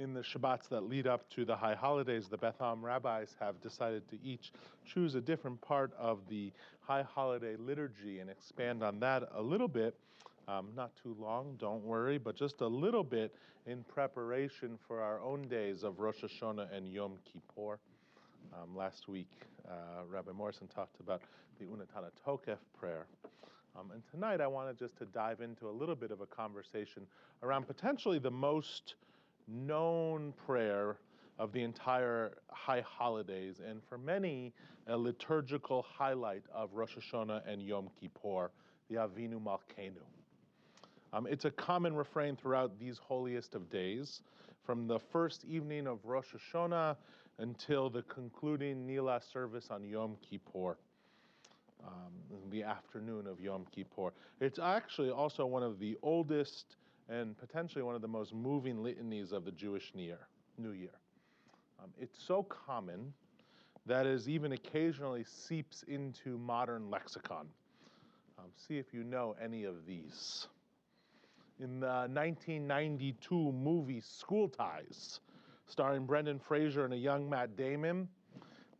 In the Shabbats that lead up to the high holidays, the Beth Am rabbis have decided to each choose a different part of the high holiday liturgy and expand on that a little bit. Not too long, don't worry, but just a little bit in preparation for our own days of Rosh Hashanah and Yom Kippur. Last week, Rabbi Morrison talked about the Unatana Tokef prayer. And tonight I wanted just to dive into a little bit of a conversation around potentially the most known prayer of the entire high holidays, and for many, a liturgical highlight of Rosh Hashanah and Yom Kippur, the Avinu Malkeinu. It's a common refrain throughout these holiest of days, from the first evening of Rosh Hashanah until the concluding Nila service on Yom Kippur, the afternoon of Yom Kippur. It's actually also one of the oldest and potentially one of the most moving litanies of the Jewish New Year. It's so common that it even occasionally seeps into modern lexicon. See if you know any of these. In the 1992 movie School Ties, starring Brendan Fraser and a young Matt Damon,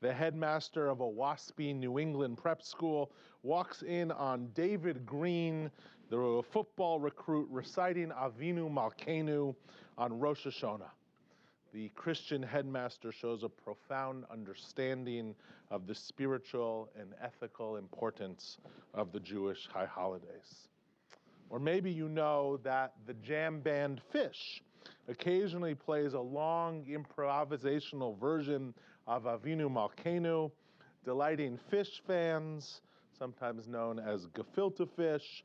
the headmaster of a waspy New England prep school walks in on David Green, the football recruit, reciting Avinu Malkeinu on Rosh Hashanah. The Christian headmaster shows a profound understanding of the spiritual and ethical importance of the Jewish high holidays. Or maybe you know that the jam band Fish occasionally plays a long improvisational version of Avinu Malkeinu, delighting Fish fans, sometimes known as gefilte fish.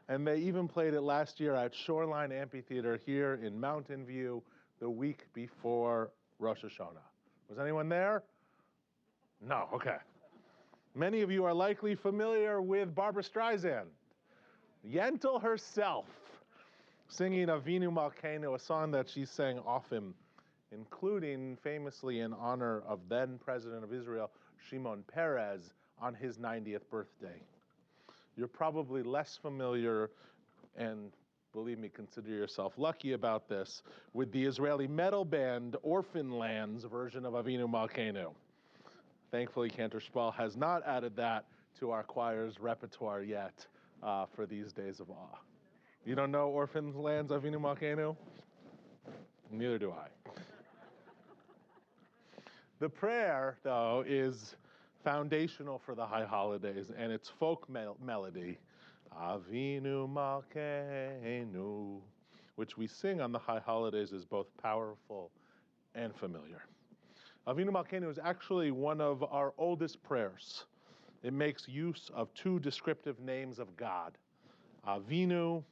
And they even played it last year at Shoreline Amphitheater here in Mountain View the week before Rosh Hashanah. Was anyone there? No, okay. Many of you are likely familiar with Barbra Streisand, Yentl herself, singing Avinu Malkeinu, a song that she sang often, including famously in honor of then President of Israel, Shimon Peres, on his 90th birthday. You're probably less familiar, and believe me, consider yourself lucky about this, with the Israeli metal band Orphan Land's version of Avinu Malkeinu. Thankfully, Cantor Spall has not added that to our choir's repertoire yet for these days of awe. You don't know Orphan Land's Avinu Malkeinu? Neither do I. The prayer, though, is foundational for the high holidays, and its folk melody, Avinu Malkeinu, which we sing on the high holidays, is both powerful and familiar. Avinu Malkeinu is actually one of our oldest prayers. It makes use of two descriptive names of God, Avinu,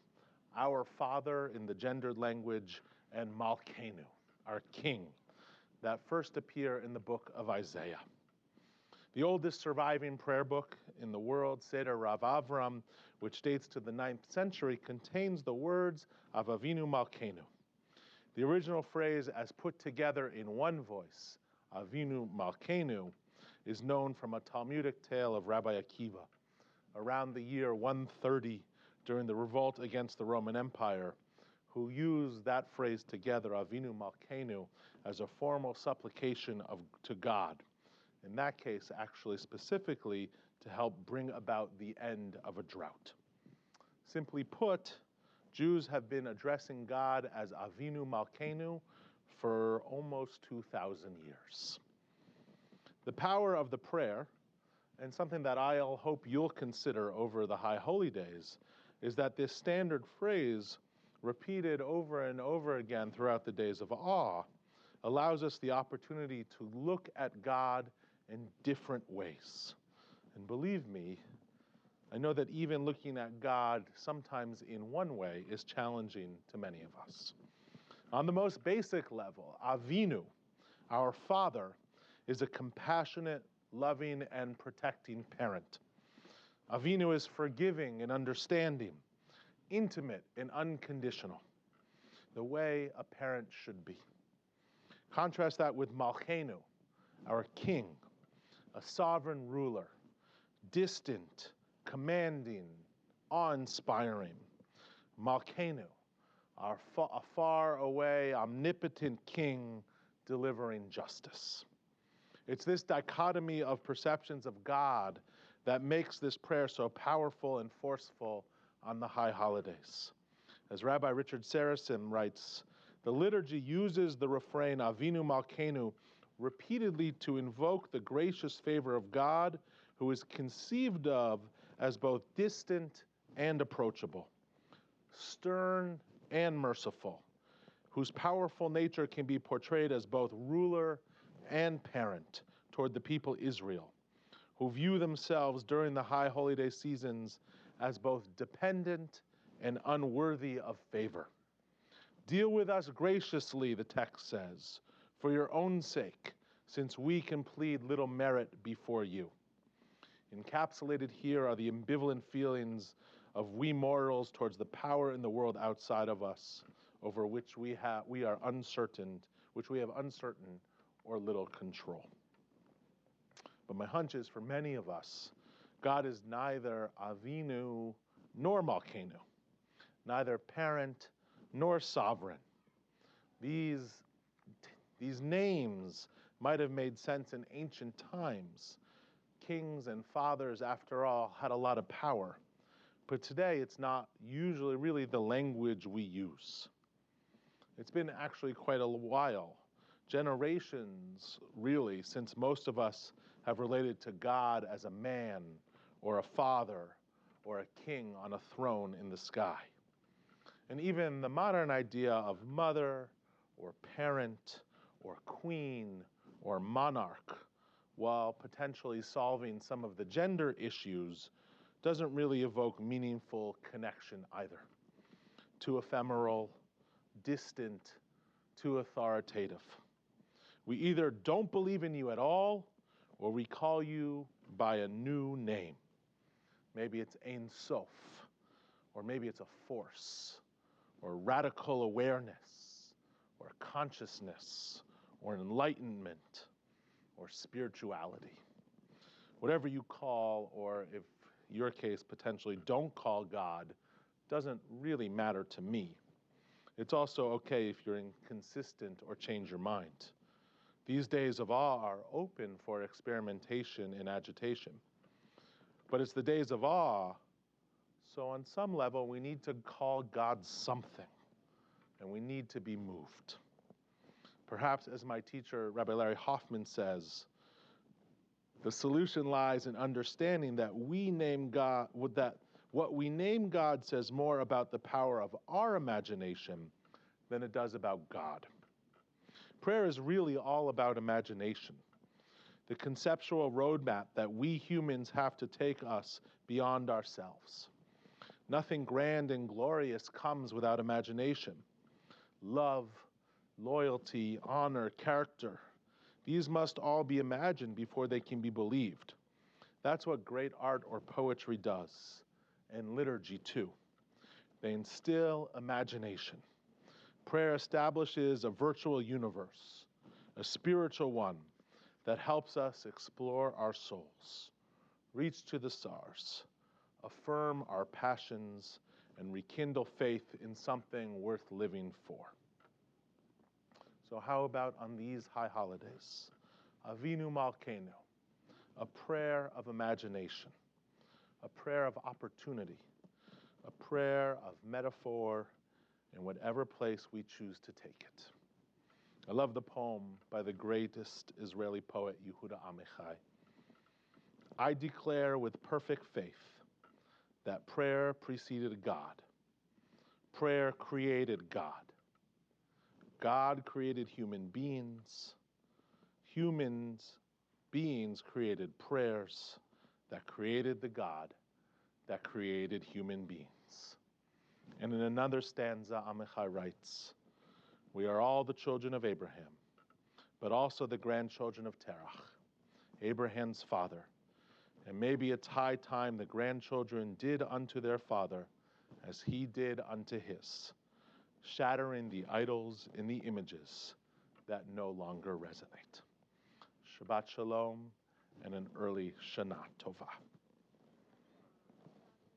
our Father in the gendered language, and Malkeinu, our King, that first appear in the book of Isaiah. The oldest surviving prayer book in the world, Seder Rav Avram, which dates to the 9th century, contains the words of Avinu Malkeinu. The original phrase, as put together in one voice, Avinu Malkeinu, is known from a Talmudic tale of Rabbi Akiva. Around the year 130, during the revolt against the Roman Empire, who used that phrase together, Avinu Malkeinu, as a formal supplication to God. In that case, actually specifically to help bring about the end of a drought. Simply put, Jews have been addressing God as Avinu Malkeinu for almost 2,000 years. The power of the prayer, and something that I'll hope you'll consider over the high holy days, is that this standard phrase, repeated over and over again throughout the days of awe, allows us the opportunity to look at God in different ways. And believe me, I know that even looking at God sometimes in one way is challenging to many of us. On the most basic level, Avinu, our Father, is a compassionate, loving, and protecting parent. Avinu is forgiving and understanding, intimate and unconditional, the way a parent should be. Contrast that with Malkeinu, our King, a sovereign ruler, distant, commanding, awe-inspiring. Malkeinu, a far away, omnipotent king delivering justice. It's this dichotomy of perceptions of God that makes this prayer so powerful and forceful on the high holidays. As Rabbi Richard Sarasim writes, the liturgy uses the refrain Avinu Malkeinu repeatedly to invoke the gracious favor of God, who is conceived of as both distant and approachable, stern and merciful, whose powerful nature can be portrayed as both ruler and parent toward the people Israel, who view themselves during the high holiday seasons as both dependent and unworthy of favor. Deal with us graciously, the text says, for your own sake, since we can plead little merit before you. Encapsulated here are the ambivalent feelings of we mortals towards the power in the world outside of us, over which we have uncertain or little control. But my hunch is for many of us, God is neither Avinu nor Malkeinu, neither parent nor sovereign. These names might have made sense in ancient times. Kings and fathers, after all, had a lot of power. But today, it's not usually really the language we use. It's been actually quite a while, generations really, since most of us have related to God as a man or a father or a king on a throne in the sky. And even the modern idea of mother or parent or queen or monarch, while potentially solving some of the gender issues, doesn't really evoke meaningful connection either. Too ephemeral, distant, too authoritative. We either don't believe in you at all, or we call you by a new name. Maybe it's Ein Sof, or maybe it's a force, or radical awareness, or consciousness, or enlightenment, or spirituality. Whatever you call, or if your case potentially don't call God, doesn't really matter to me. It's also okay if you're inconsistent or change your mind. These days of awe are open for experimentation and agitation. But it's the days of awe, so on some level we need to call God something, and we need to be moved. Perhaps, as my teacher, Rabbi Larry Hoffman, says, the solution lies in understanding that what we name God says more about the power of our imagination than it does about God. Prayer is really all about imagination, the conceptual roadmap that we humans have to take us beyond ourselves. Nothing grand and glorious comes without imagination. Love, loyalty, honor, character, these must all be imagined before they can be believed. That's what great art or poetry does, and liturgy too. They instill imagination. Prayer establishes a virtual universe, a spiritual one that helps us explore our souls, reach to the stars, affirm our passions, and rekindle faith in something worth living for. So how about on these high holidays? Avinu Malkeinu, a prayer of imagination, a prayer of opportunity, a prayer of metaphor in whatever place we choose to take it. I love the poem by the greatest Israeli poet, Yehuda Amichai. I declare with perfect faith that prayer preceded God. Prayer created God. God created human beings. Human beings created prayers that created the God that created human beings. And in another stanza, Amichai writes, we are all the children of Abraham, but also the grandchildren of Terach, Abraham's father. And maybe it's high time the grandchildren did unto their father as he did unto his, shattering the idols in the images that no longer resonate. Shabbat Shalom and an early Shana Tova.